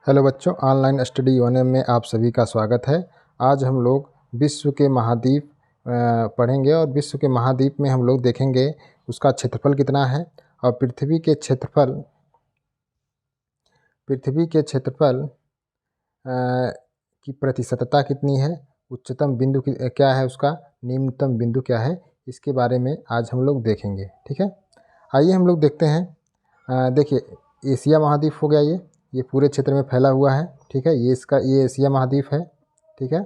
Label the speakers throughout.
Speaker 1: Hello बच्चों, online study होने में आप सभी का स्वागत है। आज हम लोग विश्व के महाद्वीप पढ़ेंगे और विश्व के महाद्वीप में हम लोग देखेंगे उसका क्षेत्रफल कितना है और पृथ्वी के क्षेत्रफल की प्रतिशतता कितनी है, उच्चतम बिंदु क्या है, उसका निम्नतम बिंदु क्या है, इसके बारे में आज हम लोग देखेंगे। ठीक है, आइए हम लोग देखते हैं। देखिए, एशिया महाद्वीप हो गया, ये पूरे क्षेत्र में फैला हुआ है। ठीक है, ये एशिया महाद्वीप है। ठीक है,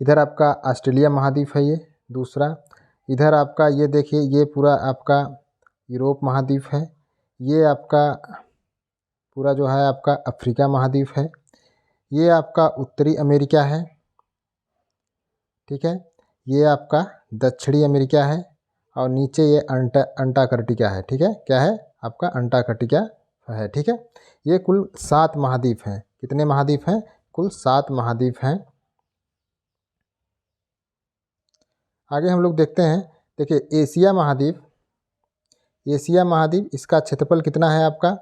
Speaker 1: इधर आपका ऑस्ट्रेलिया महाद्वीप है, ये दूसरा। इधर आपका ये देखिए, ये पूरा आपका यूरोप महाद्वीप है। ये आपका पूरा जो है आपका अफ्रीका महाद्वीप है। ये आपका उत्तरी अमेरिका है। ठीक है, ये आपका दक्षिणी अमेरिका है और नीचे ये अंटार्कटिका है। ठीक है, क्या है आपका अंटार्कटिका है। ठीक है, ये कुल 7 महाद्वीप हैं। कितने महाद्वीप हैं? कुल 7 महाद्वीप हैं। आगे हम लोग देखते हैं। देखिए, एशिया महाद्वीप इसका क्षेत्रफल कितना है आपका?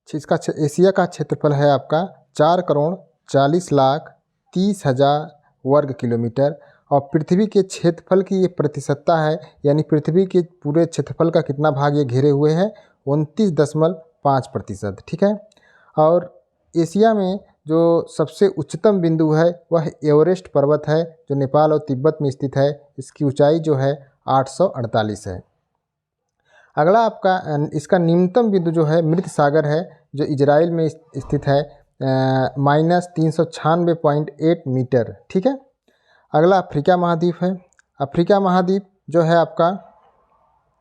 Speaker 1: एशिया का क्षेत्रफल है आपका 4,40,30,000 वर्ग किलोमीटर और पृथ्वी के क्षेत्रफल की ये प्रतिशतता है, यानी पृथ्वी के पूरे क्षेत्रफल का कितना भाग ये घेरे हुए हैं? 29.5%। ठीक है, और एशिया में जो सबसे उच्चतम बिंदु है वह एवरेस्ट पर्वत है, जो नेपाल और तिब्बत में स्थित है। इसकी ऊंचाई जो है 848 है। अगला आपका इसका निम्नतम बिंदु जो है मृत सागर है, जो इजराइल में स्थित है, -396.8 मीटर। ठीक है, अगला अफ्रीका महाद्वीप है। अफ्रीका महाद्वीप जो है आपका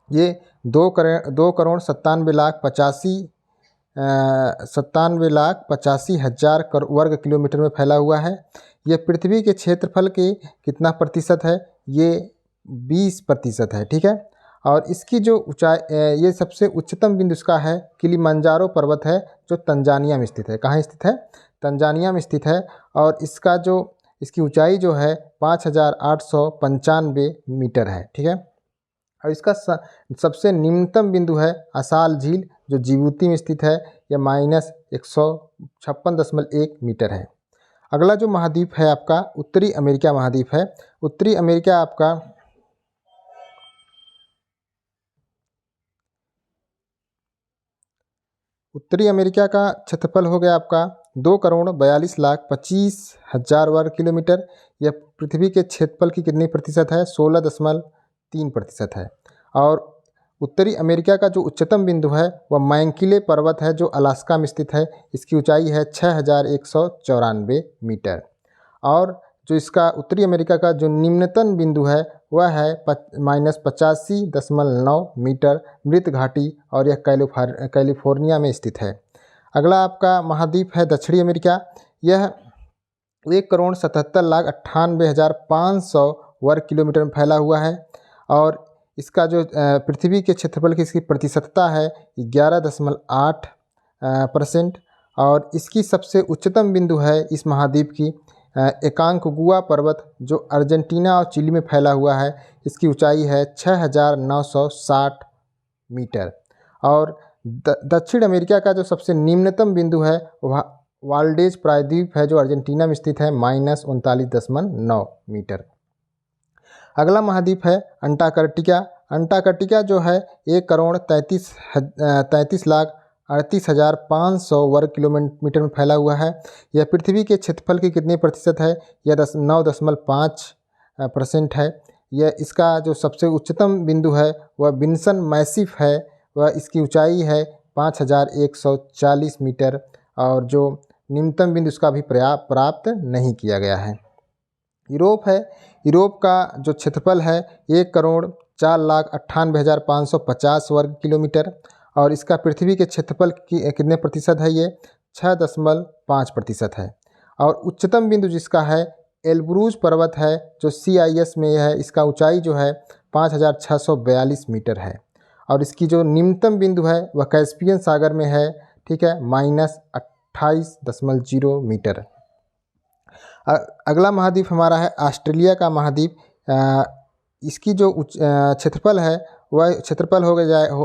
Speaker 1: ये 2,97,85,000 वर्ग किलोमीटर में फैला हुआ है। ये पृथ्वी के क्षेत्रफल के कितना प्रतिशत है? ये 20% है। ठीक है, और इसकी जो ऊंचाई, ये सबसे उच्चतम बिंदु इसका है किलिमंजारो पर्वत है, जो तंजानिया में स्थित है। कहाँ स्थित है? तंजानिया में स्थित है। और इसकी ऊंचाई जो है 5,895 मीटर है। ठीक है, और इसका सबसे निम्नतम बिंदु है असाल झील, जो जिबूती में स्थित है। यह -156.1 मीटर है। अगला जो महाद्वीप है आपका उत्तरी अमेरिका महाद्वीप है। उत्तरी अमेरिका आपका का क्षेत्रफल हो गया आपका 2,42,25,000 वर्ग किलोमीटर। यह पृथ्वी के क्षेत्रफल की कितनी प्रतिशत है? 16.3% है। और उत्तरी अमेरिका का जो उच्चतम बिंदु है वह मैंकिले पर्वत है, जो अलास्का में स्थित है। इसकी ऊंचाई है 6,194 मीटर। और जो इसका उत्तरी अमेरिका का जो निम्नतम बिंदु है वह है -85.9 मीटर मृत घाटी, और यह कैलिफोर्निया में स्थित है। अगला आपका महाद्वीप है दक्षिणी अमेरिका। यह 1,77,98,500 वर्ग किलोमीटर में फैला हुआ है। और इसका जो पृथ्वी के क्षेत्रफल की इसकी प्रतिशतता है 11.8%। और इसकी सबसे उच्चतम बिंदु है इस महाद्वीप की एकांकगुआ पर्वत, जो अर्जेंटीना और चिली में फैला हुआ है। इसकी ऊंचाई है 6,960 मीटर। और दक्षिण अमेरिका का जो सबसे निम्नतम बिंदु है वह वाल्डेज प्रायद्वीप है, जो अर्जेंटीना में स्थित है, -39.9 मीटर। अगला महाद्वीप है अंटार्कटिका। अंटार्कटिका जो है 1,33,38,500 वर्ग किलोमीटर में फैला हुआ है। यह पृथ्वी के क्षेत्रफल की कितनी प्रतिशत है? यह 9.5% है। यह इसका जो सबसे उच्चतम बिंदु है वह विन्सन मैसिफ है, वह इसकी ऊंचाई है 5,140 मीटर। और जो निम्नतम बिंदु इसका भी प्राप्त नहीं किया गया है। यूरोप है। यूरोप का जो क्षेत्रफल है 1,04,98,550 वर्ग किलोमीटर, और इसका पृथ्वी के क्षेत्रफल की कितने प्रतिशत है? ये 6.5% है। और उच्चतम बिंदु जिसका है एल्ब्रूज पर्वत है, जो CIS में है। इसका ऊंचाई जो है 5,642 मीटर है। और इसकी जो निम्नतम बिंदु है वह कैस्पियन सागर में है। ठीक है, -28.0 मीटर। अगला महाद्वीप हमारा है ऑस्ट्रेलिया का महाद्वीप। इसकी जो क्षेत्रफल है वह क्षेत्रफल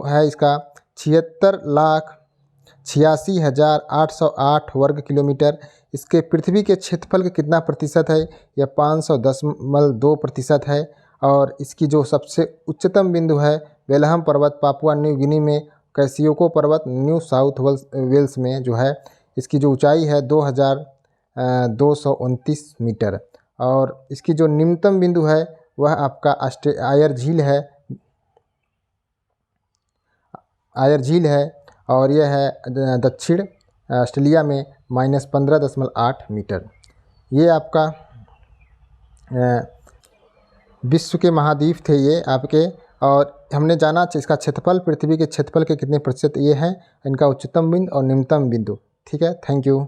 Speaker 1: है इसका 76,86,808 वर्ग किलोमीटर। इसके पृथ्वी के क्षेत्रफल का कितना प्रतिशत है? यह 510.2% है। और इसकी जो सबसे उच्चतम बिंदु है बेलहम पर्वत पापुआ न्यू गिनी में, कैसियोको पर्वत न्यू साउथ वेल्स में जो है, इसकी जो ऊंचाई है 2229 मीटर। और इसकी जो निम्नतम बिंदु है वह आपका आयर झील है और यह है दक्षिण ऑस्ट्रेलिया में -15.8 मीटर। ये आपका विश्व के महाद्वीप थे ये आपके। और हमने जाना इसका क्षेत्रफल पृथ्वी के क्षेत्रफल के कितने प्रतिशत ये हैं, इनका उच्चतम बिंदु और निम्नतम बिंदु। ठीक है, थैंक यू।